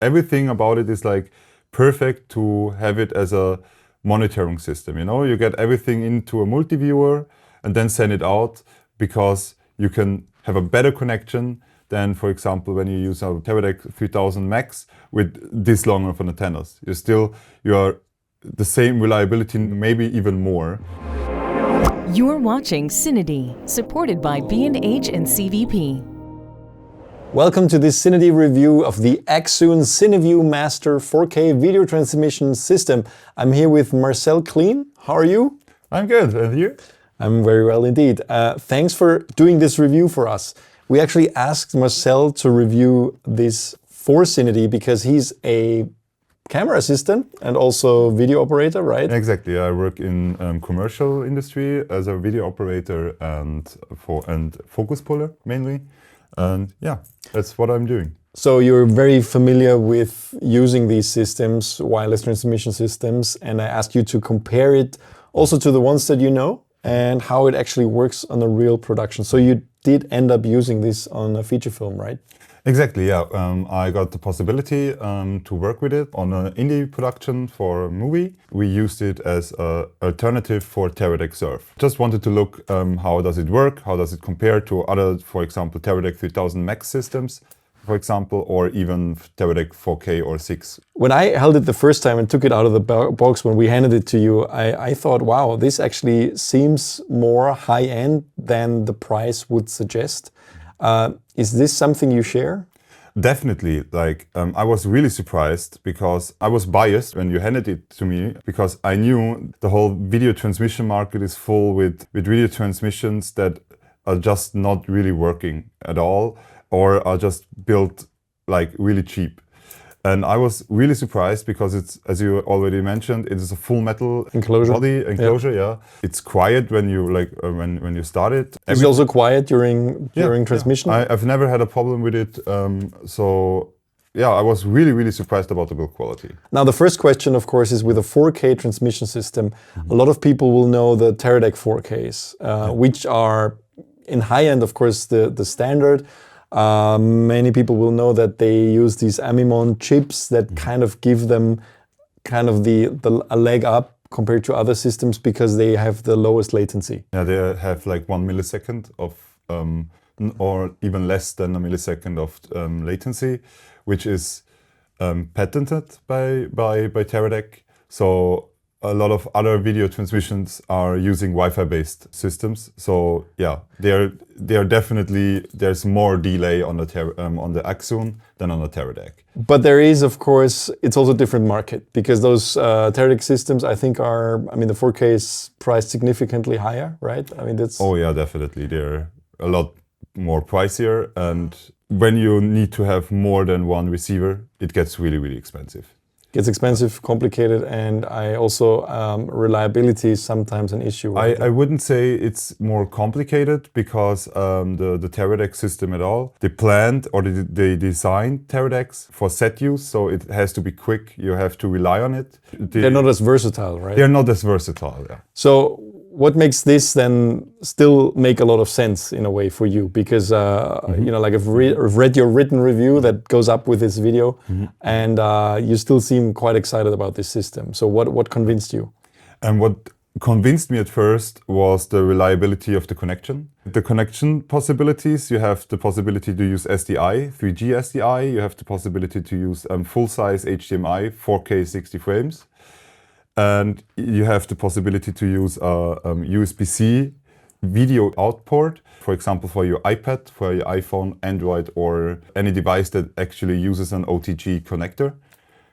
everything about it is like perfect to have it as a monitoring system. You know, you get everything into a multi-viewer and then send it out, because you can have a better connection than, for example, when you use our Teradek 3000 Max with this long of an antennas. You are the same reliability, maybe even more. You're watching CineD, supported by B&H and CVP. Welcome to this CineD review of the Accsoon CineView Master 4K video transmission system. I'm here with Marcel Klein. How are you? I'm good, and you? I'm very well indeed. Thanks for doing this review for us. We actually asked Marcel to review this for CineD because he's a camera assistant and also video operator, right? Exactly. I work in commercial industry as a video operator and focus puller mainly. And yeah, that's what I'm doing. So you're very familiar with using these systems, wireless transmission systems, and I asked you to compare it also to the ones that you know and how it actually works on a real production. So you did end up using this on a feature film, right? Exactly, yeah. I got the possibility to work with it on an indie production for a movie. We used it as an alternative for Teradek Surf. Just wanted to look how does it work, how does it compare to other, for example, Teradek 3000 Max systems, for example, or even Teradek 4K or 6. When I held it the first time and took it out of the box when we handed it to you, I thought, wow, this actually seems more high-end than the price would suggest. Is this something you share? Definitely. I was really surprised because I was biased when you handed it to me, because I knew the whole video transmission market is full with video transmissions that are just not really working at all or are just built like really cheap. And I was really surprised because it's, as you already mentioned, it is a full metal enclosure. Yeah. It's quiet when you when you start it. Is it also quiet during transmission? Yeah. I've never had a problem with it. So yeah, I was really surprised about the build quality. Now the first question, of course, is with a 4K transmission system. A lot of people will know the Teradek 4Ks, which are in high end, of course, the standard. Many people will know that they use these Amimon chips that kind of give them a leg up compared to other systems because they have the lowest latency. Yeah, they have like 1 millisecond of, or even less than a millisecond of latency, which is patented by Teradek. So a lot of other video transmissions are using Wi-Fi based systems. So yeah, they're definitely, there's more delay on the Axoon than on the Teradek. But there is, of course, it's also a different market because those Teradek systems, I think the 4K is priced significantly higher, right? I mean, that's... Oh yeah, definitely. They're a lot more pricier. And when you need to have more than one receiver, it gets really expensive. Gets expensive, complicated, and reliability is sometimes an issue. Right? I wouldn't say it's more complicated because the Teradek system at all, they planned or they designed Teradeks for set use, so it has to be quick. You have to rely on it. They're not as versatile, right? They're not as versatile, yeah. So what makes this then still make a lot of sense in a way for you? Because I've read your written review that goes up with this video, and you still seem quite excited about this system. So what convinced you? And what convinced me at first was the reliability of the connection. The connection possibilities, you have the possibility to use SDI, 3G SDI, you have the possibility to use full-size HDMI, 4K 60 frames. And you have the possibility to use a USB-C video out port, for example, for your iPad, for your iPhone, Android, or any device that actually uses an OTG connector,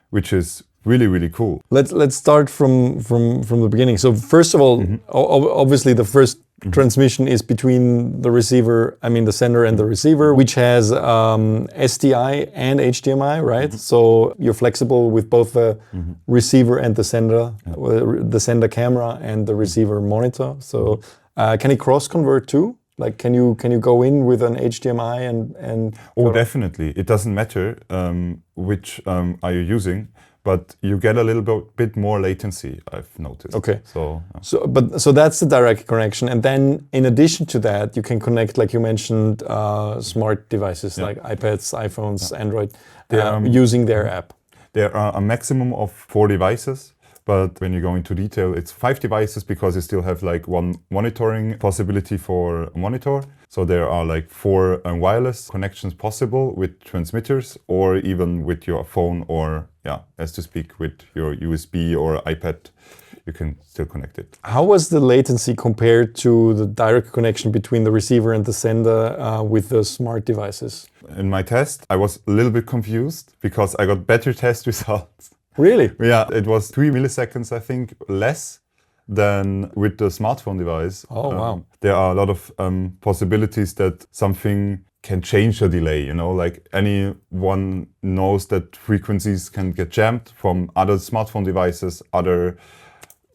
which is really cool. Let's start from the beginning. So first of all, obviously the first transmission is between the sender and the receiver, which has SDI and HDMI, right? So you're flexible with both the receiver and the sender camera and the receiver monitor. So can it cross convert too? Like, can you go in with an HDMI and? Oh, definitely. It doesn't matter which are you using, but you get a little bit more latency, I've noticed. Okay. So So that's the direct connection, and then in addition to that, you can connect, like you mentioned, smart devices like iPads, iPhones, Android, using their app. There are a maximum of 4 devices. But when you go into detail, it's 5 devices because you still have like one monitoring possibility for a monitor. So there are like 4 wireless connections possible with transmitters, or even with your phone, or as to speak, with your USB or iPad, you can still connect it. How was the latency compared to the direct connection between the receiver and the sender with the smart devices? In my test, I was a little bit confused because I got better test results. Really? Yeah, it was 3 milliseconds, I think, less than with the smartphone device. Oh, wow. There are a lot of possibilities that something can change the delay, like anyone knows that frequencies can get jammed from other smartphone devices, other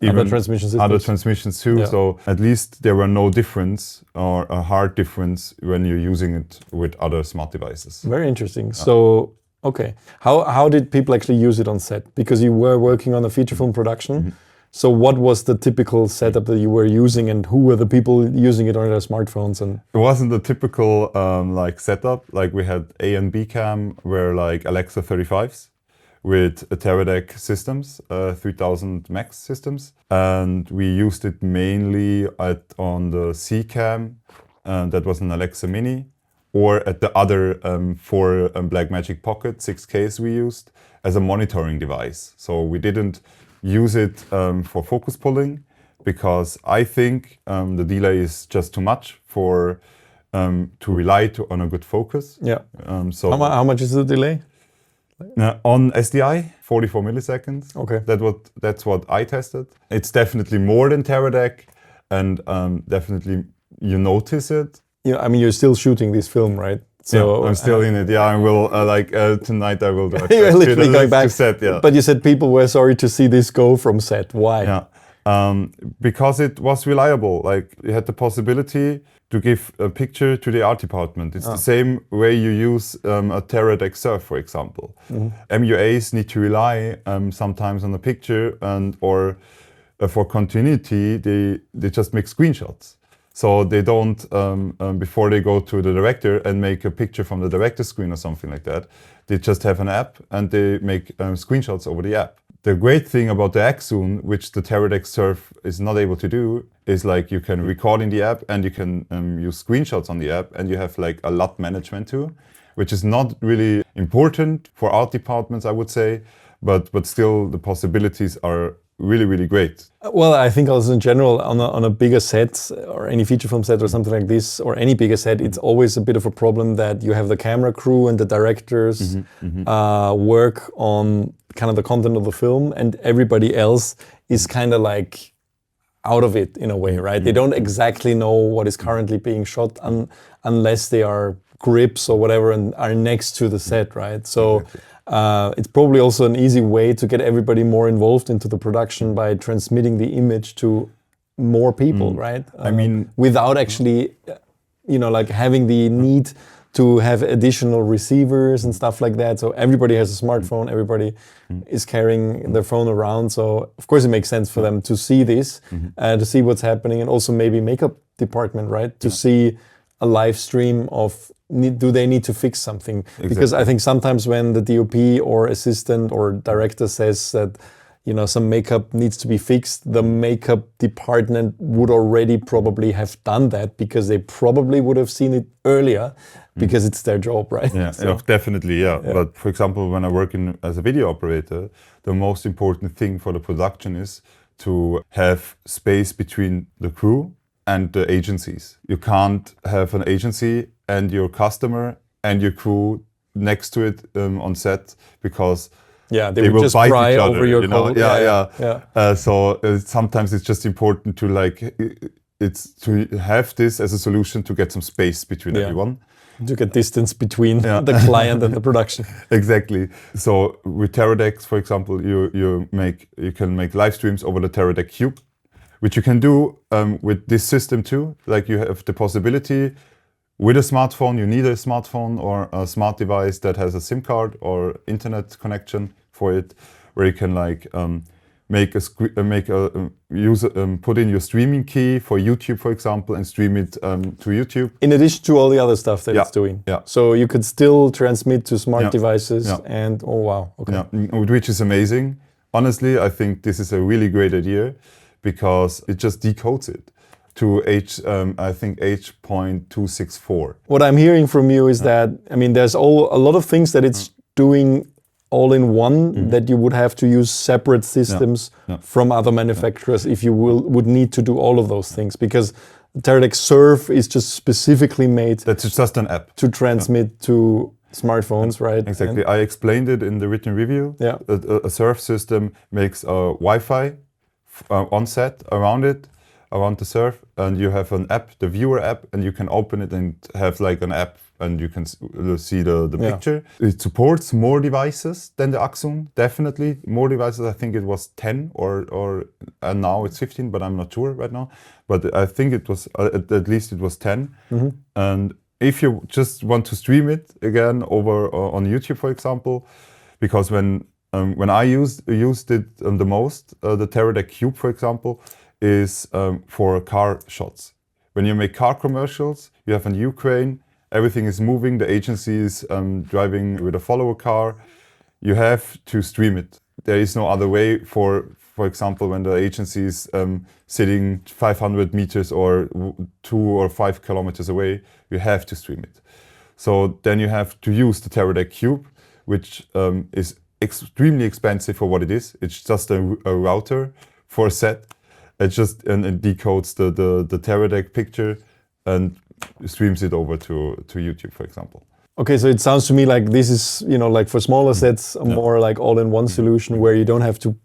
transmissions too. Yeah. So at least there were no difference or a hard difference when you're using it with other smart devices. Very interesting. So, okay. How did people actually use it on set? Because you were working on a feature film production. Mm-hmm. So what was the typical setup that you were using, and who were the people using it on their smartphones? And it wasn't a typical setup. Like we had A and B cam were like Alexa 35s with Teradek systems, 3000 max systems. And we used it mainly on the C cam, that was an Alexa Mini, or at the other 4 Blackmagic Pocket 6Ks we used as a monitoring device. So we didn't use it for focus pulling because I think the delay is just too much for to rely on a good focus. Yeah. So how much is the delay? On SDI, 44 milliseconds. Okay. That's what I tested. It's definitely more than Teradek, and definitely you notice it. Yeah, I mean, you're still shooting this film, right? So yeah, I'm still in it. Yeah, I will tonight I will do it. You're literally going back to set. Yeah. But you said people were sorry to see this go from set. Why? Yeah, because it was reliable. Like you had the possibility to give a picture to the art department. It's the same way you use a Teradek Surf, for example. Mm-hmm. MUAs need to rely sometimes on a picture, or for continuity, they just make screenshots. So they don't, before they go to the director and make a picture from the director's screen or something like that, they just have an app and they make screenshots over the app. The great thing about the Axoon, which the Teradek Surf is not able to do, is like you can record in the app and you can use screenshots on the app, and you have like a lot management too, which is not really important for art departments, I would say, but still the possibilities are really, really great. Well, I think also in general on a bigger set or any feature film set or something like this, or any bigger set, it's always a bit of a problem that you have the camera crew and the directors work on kind of the content of the film, and everybody else is kind of like out of it in a way, right? They don't exactly know what is currently being shot unless they are grips or whatever and are next to the set, right? So it's probably also an easy way to get everybody more involved into the production by transmitting the image to more people, right? I mean, without actually, like having the need to have additional receivers and stuff like that. So everybody has a smartphone, everybody is carrying their phone around. So of course it makes sense for them to see this, to see what's happening, and also maybe makeup department, right? To see a live stream of, do they need to fix something? Exactly. Because I think sometimes when the DOP or assistant or director says that, some makeup needs to be fixed, the makeup department would already probably have done that because they probably would have seen it earlier because it's their job, right? Yeah, so, definitely, yeah. But for example, when I work as a video operator, the most important thing for the production is to have space between the crew and the agencies. You can't have an agency and your customer and your crew next to it on set, because they will just cry over your code. So sometimes it's just important to to have this as a solution to get some space between everyone. To get distance between the client and the production. Exactly. So with Teradek, for example, you can make live streams over the Teradek Cube, which you can do with this system too. Like you have the possibility with a smartphone. You need a smartphone or a smart device that has a SIM card or internet connection for it. where you can like put in your streaming key for YouTube, for example, and stream it to YouTube. In addition to all the other stuff that Yeah, it's doing. yeah. So you could still transmit to smart Yeah, devices yeah. and, oh wow, okay. Yeah, which is amazing. Honestly, I think this is a really great idea because it just decodes it to I think H.264. What I'm hearing from you is that, I mean, there's a lot of things that it's doing all in one that you would have to use separate systems from other manufacturers if you would need to do all of those things, because Teradek Surf is just specifically made That's just an app to transmit to smartphones, right? Exactly. I explained it in the written review. Yeah. A Surf system makes a Wi-Fi onset around the Surf, and you have an app, the viewer app, and you can open it and have like an app, and you can see the picture. It supports more devices than the Axoon, definitely more devices. I think it was 10 and now it's 15, but I'm not sure right now. But I think it was at least it was 10. And if you just want to stream it again over on YouTube, for example, because when I used it the most, the Teradek Cube, for example, is for car shots. When you make car commercials, you have in Ukraine, everything is moving, the agency is driving with a follower car, you have to stream it. There is no other way. For example, when the agency is sitting 500 meters or 2 or 5 kilometers away, you have to stream it. So then you have to use the Teradek Cube, which is extremely expensive for what it is. It's just a router for a set. It just it decodes the Teradek picture and streams it over to YouTube, for example. Okay, so it sounds to me like this is, like for smaller sets, a more like all-in-one solution where you don't have to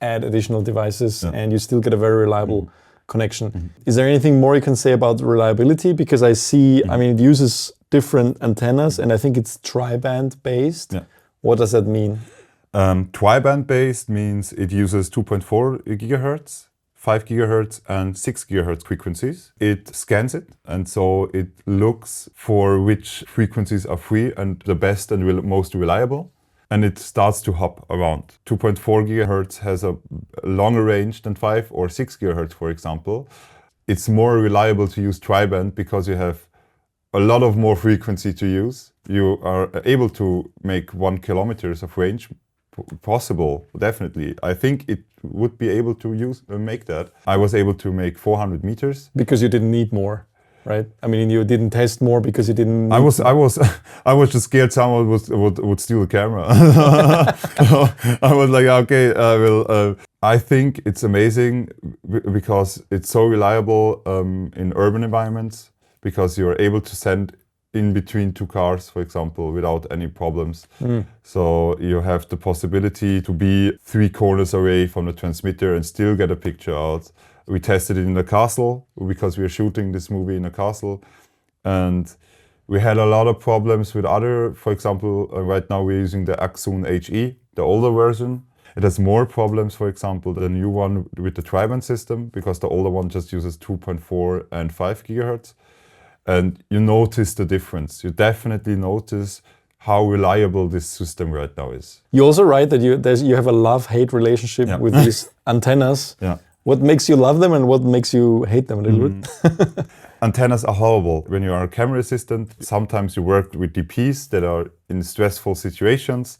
add additional devices and you still get a very reliable connection. Is there anything more you can say about reliability? Because I see, I mean, it uses different antennas and I think it's tri-band based. Yeah. What does that mean? Tri-band based means it uses 2.4 gigahertz, 5 gigahertz and 6 gigahertz frequencies. It scans it, and so it looks for which frequencies are free and the best and most reliable. And it starts to hop around. 2.4 gigahertz has a longer range than 5 or 6 gigahertz, for example. It's more reliable to use tri-band because you have a lot of more frequency to use. You are able to make 1 kilometers of range possible, definitely. I think it would be able to make that. I was able to make 400 meters. Because you didn't need more, right? I mean, you didn't test more because you didn't. I was just scared someone would steal the camera. I was like, okay, I think it's amazing because it's so reliable in urban environments, because you're able to send in between two cars, for example, without any problems. So you have the possibility to be 3 corners away from the transmitter and still get a picture out. We tested it in the castle because we are shooting this movie in a castle. And we had a lot of problems with for example, right now we're using the Accsoon HE, the older version. It has more problems, for example, the new one with the tri-band system, because the older one just uses 2.4 and 5 gigahertz. And you notice the difference. You definitely notice how reliable this system right now is. You also write that you have a love-hate relationship with these antennas. Yeah. What makes you love them and what makes you hate them a little bit? Antennas are horrible. When you are a camera assistant, sometimes you work with DPs that are in stressful situations.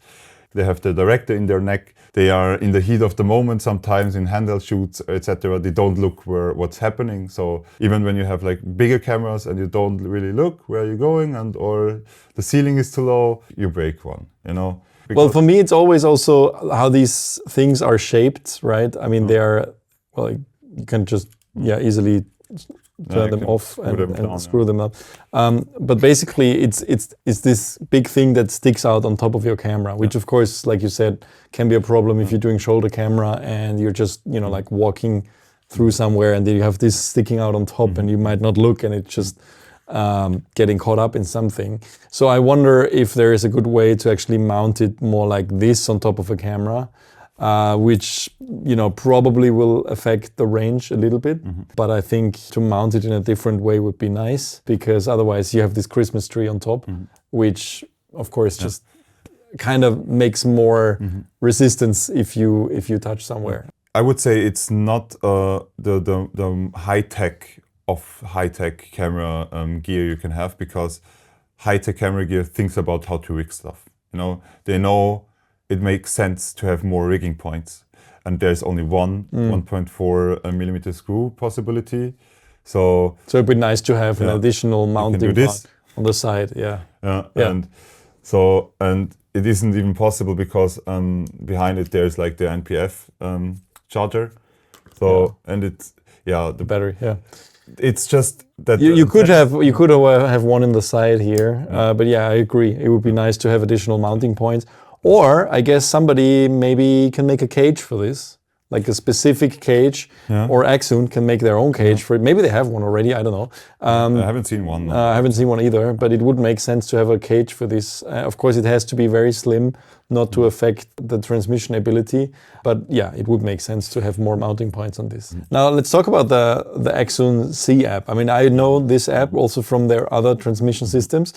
They have the director in their neck. They are in the heat of the moment, sometimes in handheld shoots, etc. They don't look what's happening. So even when you have like bigger cameras and you don't really look where you're going, or the ceiling is too low, you break one, Well, for me, it's always also how these things are shaped, right? I mean, they are, well, you can just easily turn them off and screw them up. But basically, it's this big thing that sticks out on top of your camera, which of course, like you said, can be a problem if you're doing shoulder camera and you're just, like walking through somewhere and then you have this sticking out on top and you might not look and it's just getting caught up in something. So I wonder if there is a good way to actually mount it more like this on top of a camera. Which probably will affect the range a little bit, but I think to mount it in a different way would be nice, because otherwise you have this Christmas tree on top, which of course just kind of makes more resistance if you touch somewhere. I would say it's not the high-tech camera gear you can have, because high-tech camera gear thinks about how to rig stuff. They know it makes sense to have more rigging points, and there's only one 1.4 millimeter screw possibility. So it'd be nice to have an additional mounting part on the side. And it isn't even possible because behind it there's like the NPF charger. And it's the battery. It's just that you could have one in the side here, but I agree. It would be nice to have additional mounting points, or I guess somebody maybe can make a cage for this, like a specific cage, or Axoon can make their own cage for it. Maybe they have one already. I don't know. I haven't seen one. I haven't seen one either, but it would make sense to have a cage for this. Of course, it has to be very slim, not to affect the transmission ability. But it would make sense to have more mounting points on this. Now let's talk about the Accsoon C app. I mean, I know this app also from their other transmission systems.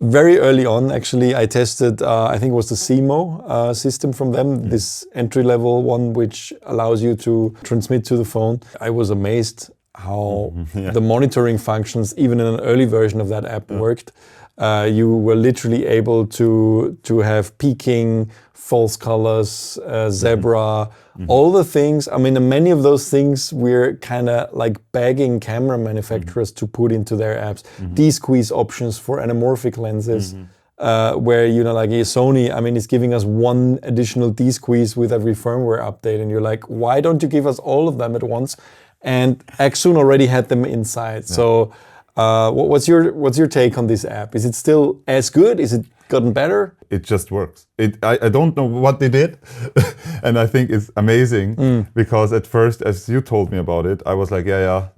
Very early on, actually, I tested, I think it was the CMO system from them, this entry-level one which allows you to transmit to the phone. I was amazed how the monitoring functions, even in an early version of that app, worked. You were literally able to have peaking, false colors, zebra, all the things. I mean, many of those things we're kind of like begging camera manufacturers to put into their apps. De-squeeze options for anamorphic lenses, where, like Sony, I mean, is giving us one additional de-squeeze with every firmware update. And you're like, why don't you give us all of them at once? And Axoon already had them inside. So what's your take on this app? Is it still as good? Is it gotten better? It just works. I don't know what they did, and I think it's amazing because at first, as you told me about it, I was like,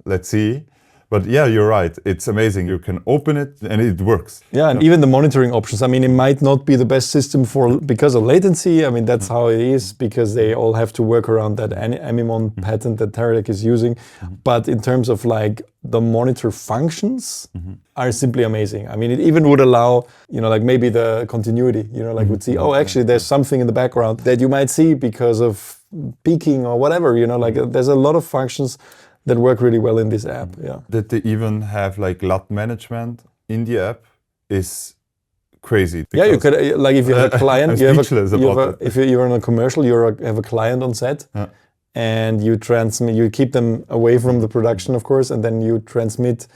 let's see. But you're right. It's amazing. You can open it and it works. And even the monitoring options. I mean, it might not be the best system because of latency. I mean, that's how it is, because they all have to work around that Amimon patent that Teradek is using. But in terms of like the monitor functions are simply amazing. I mean, it even would allow, like maybe the continuity, like would see, actually there's something in the background that you might see because of peaking or whatever, like there's a lot of functions that work really well in this app. That they even have like LUT management in the app is crazy. You could, like if you have a client, if you're in a commercial, you have a client on set, and you keep them away from the production, of course, and then you transmit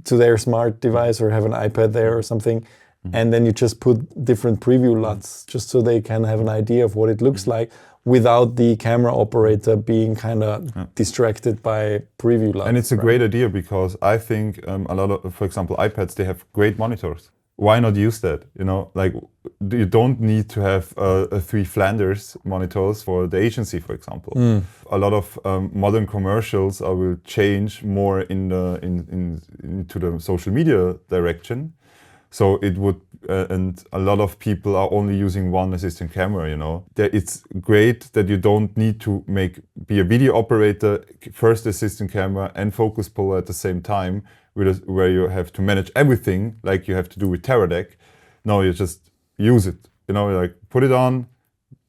to their smart device or have an iPad there or something, and then you just put different preview LUTs just so they can have an idea of what it looks like, without the camera operator being kind of distracted by preview LUTs. And it's a great idea, because I think a lot of, for example, iPads, they have great monitors. Why not use that? Like you don't need to have 3 Flanders monitors for the agency, for example. A lot of modern commercials will change more into the social media direction. So it would, and a lot of people are only using one assistant camera, It's great that you don't need to be a video operator, first assistant camera and focus puller at the same time, where you have to manage everything like you have to do with Teradek. No, you just use it, like put it on,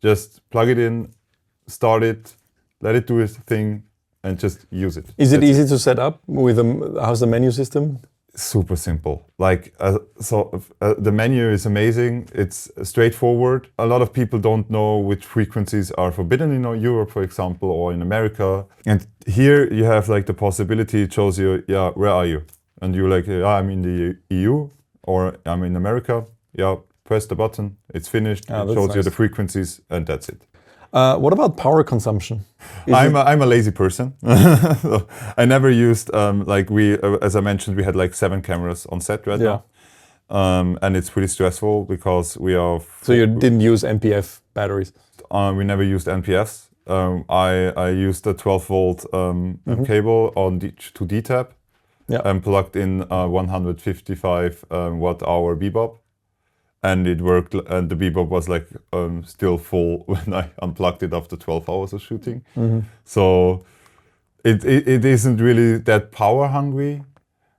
just plug it in, start it, let it do its thing, and just use it. Is it easy to set up with how's the menu system? Super simple. Like, the menu is amazing. It's straightforward. A lot of people don't know which frequencies are forbidden in Europe, for example, or in America. And here you have like the possibility, it shows you, where are you? And you're like, I'm in the EU or I'm in America. Press the button, it's finished. It shows you the frequencies, and that's it. What about power consumption? I'm a lazy person. So I never used, as I mentioned, we had like 7 cameras on set right now. And it's pretty stressful because we are... So you didn't use NPF batteries? We never used NPFs. I used a 12-volt cable to DTAP and plugged in 155 watt-hour bebop. And it worked, and the bebop was like still full when I unplugged it after 12 hours of shooting. So it isn't really that power hungry.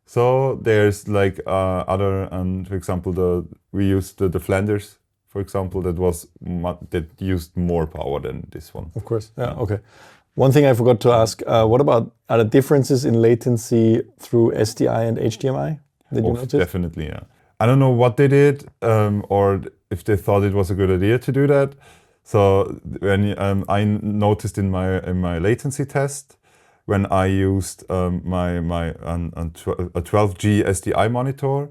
So there's like other, for example, we used the Flanders for example, that used more power than this one. Of course, yeah, okay. One thing I forgot to ask, what about, are there differences in latency through SDI and HDMI? Did you notice? Definitely, yeah. I don't know what they did, or if they thought it was a good idea to do that. So when I noticed in my latency test, when I used a 12G SDI monitor,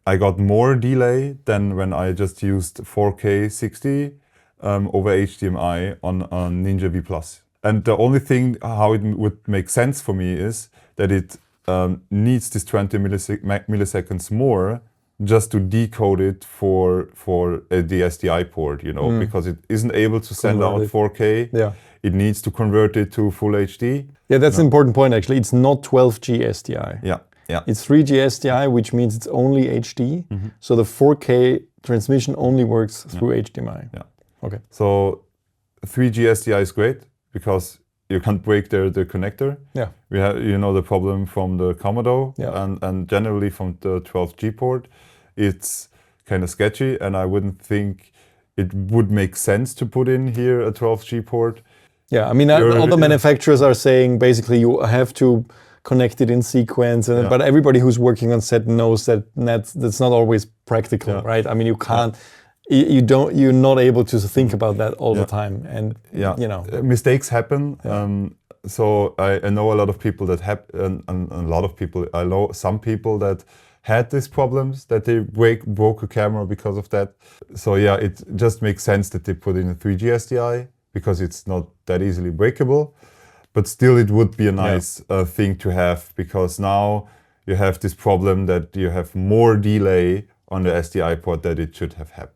I got more delay than when I just used 4K 60 over HDMI on Ninja V+. And the only thing how it would make sense for me is that it needs this 20 milliseconds more just to decode it for the SDI port, you know, because it isn't able to send out 4K. Yeah. It needs to convert it to full HD. Yeah, that's an important point actually. It's not 12G SDI. Yeah, yeah. It's 3G SDI, which means it's only HD. So the 4K transmission only works through HDMI. Yeah. Okay. So 3G SDI is great because you can't break the connector. Yeah. We have, you know, the problem from the Commodore Yeah. and generally from the 12G port. It's kind of sketchy, and I wouldn't think it would make sense to put in here a 12G port. Yeah, I mean, all the manufacturers are saying basically you have to connect it in sequence, but everybody who's working on set knows that that's not always practical, right? I mean, you can't, you're not able to think about that all the time, and you know, mistakes happen. So I know a lot of people that have, and a lot of people, I know some people that had these problems, that they broke a camera because of that. So yeah, it just makes sense that they put in a 3G SDI because it's not that easily breakable. But still, it would be a nice thing to have, because now you have this problem that you have more delay on the SDI port that it should have.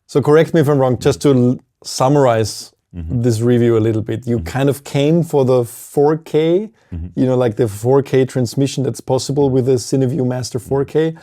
So correct me if I'm wrong, just to summarize this review a little bit. You kind of came for the 4K, you know, like the 4K transmission that's possible with the CineView Master 4K,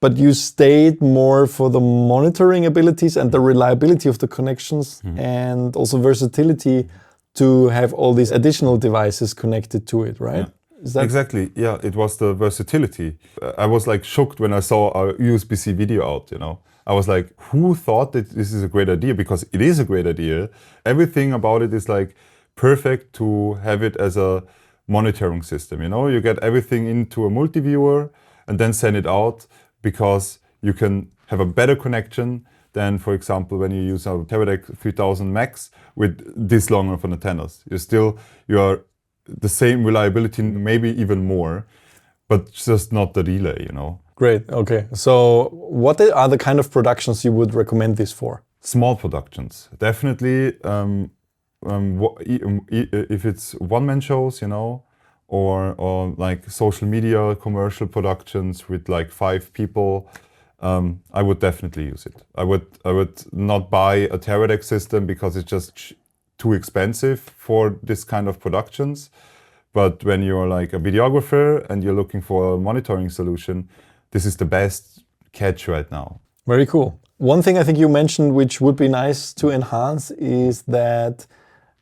but you stayed more for the monitoring abilities and the reliability of the connections and also versatility to have all these additional devices connected to it, right? Yeah. Is that exactly, yeah, it was the versatility. I was like shocked when I saw a USB-C video out, you know. I was like, who thought that this is a great idea? Because it is a great idea. Everything about it is like perfect to have it as a monitoring system, you know. You get everything into a multi-viewer and then send it out, because you can have a better connection than, for example, when you use a Teradek 3000 Max with this long of an antennas. You are the same reliability, maybe even more, but just not the delay, you know. Great, okay. So what are the kind of productions you would recommend this for? Small productions, definitely. If it's one-man shows, you know, or like social media commercial productions with like 5 people, I would definitely use it. I would not buy a Teradek system because it's just too expensive for this kind of productions. But when you're like a videographer and you're looking for a monitoring solution, this is the best catch right now. Very cool. One thing I think you mentioned which would be nice to enhance is that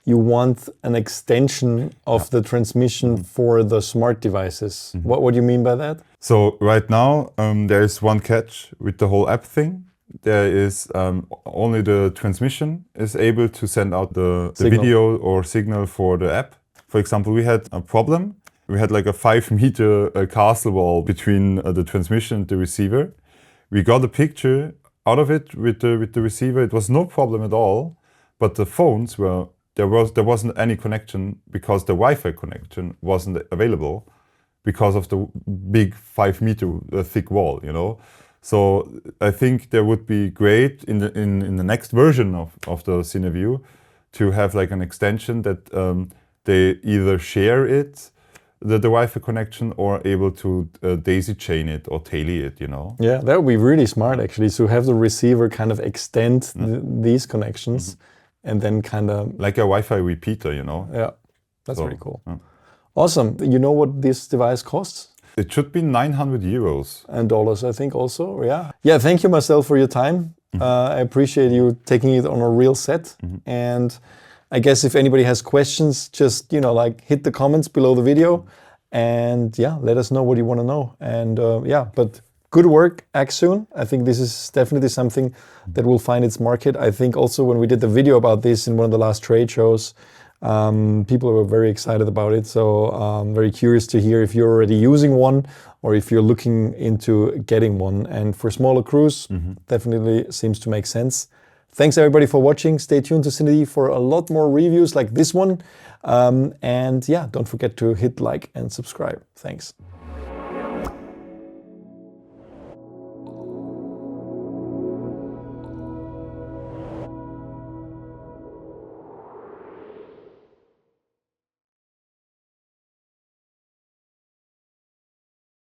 you want an extension of the transmission for the smart devices. What do you mean by that? So right now there is one catch with the whole app thing. There is only the transmission is able to send out the video or signal for the app. For example, we had a problem. We had like a 5-meter castle wall between the transmission and the receiver. We got a picture out of it with the receiver. It was no problem at all, but the phones were, there wasn't any connection because the Wi-Fi connection wasn't available because of the big 5-meter thick wall, you know. So I think there would be great in the next version of the CineView to have like an extension that they either share it, the Wi-Fi connection, or able to daisy chain it or taily it, you know. Yeah, that would be really smart actually, to have the receiver kind of extend these connections and then kind of... like a Wi-Fi repeater, you know. Yeah, that's very cool. Awesome. You know what this device costs? It should be 900 euros. And dollars, I think also, yeah. Yeah, thank you Marcel for your time. I appreciate you taking it on a real set. And I guess if anybody has questions, just, you know, like hit the comments below the video and yeah, let us know what you want to know. And yeah, but good work, Axoon. I think this is definitely something that will find its market. I think also when we did the video about this in one of the last trade shows, people were very excited about it. So I'm very curious to hear if you're already using one or if you're looking into getting one. And for smaller crews, definitely seems to make sense. Thanks everybody for watching. Stay tuned to CineD for a lot more reviews like this one. And yeah, don't forget to hit like and subscribe. Thanks.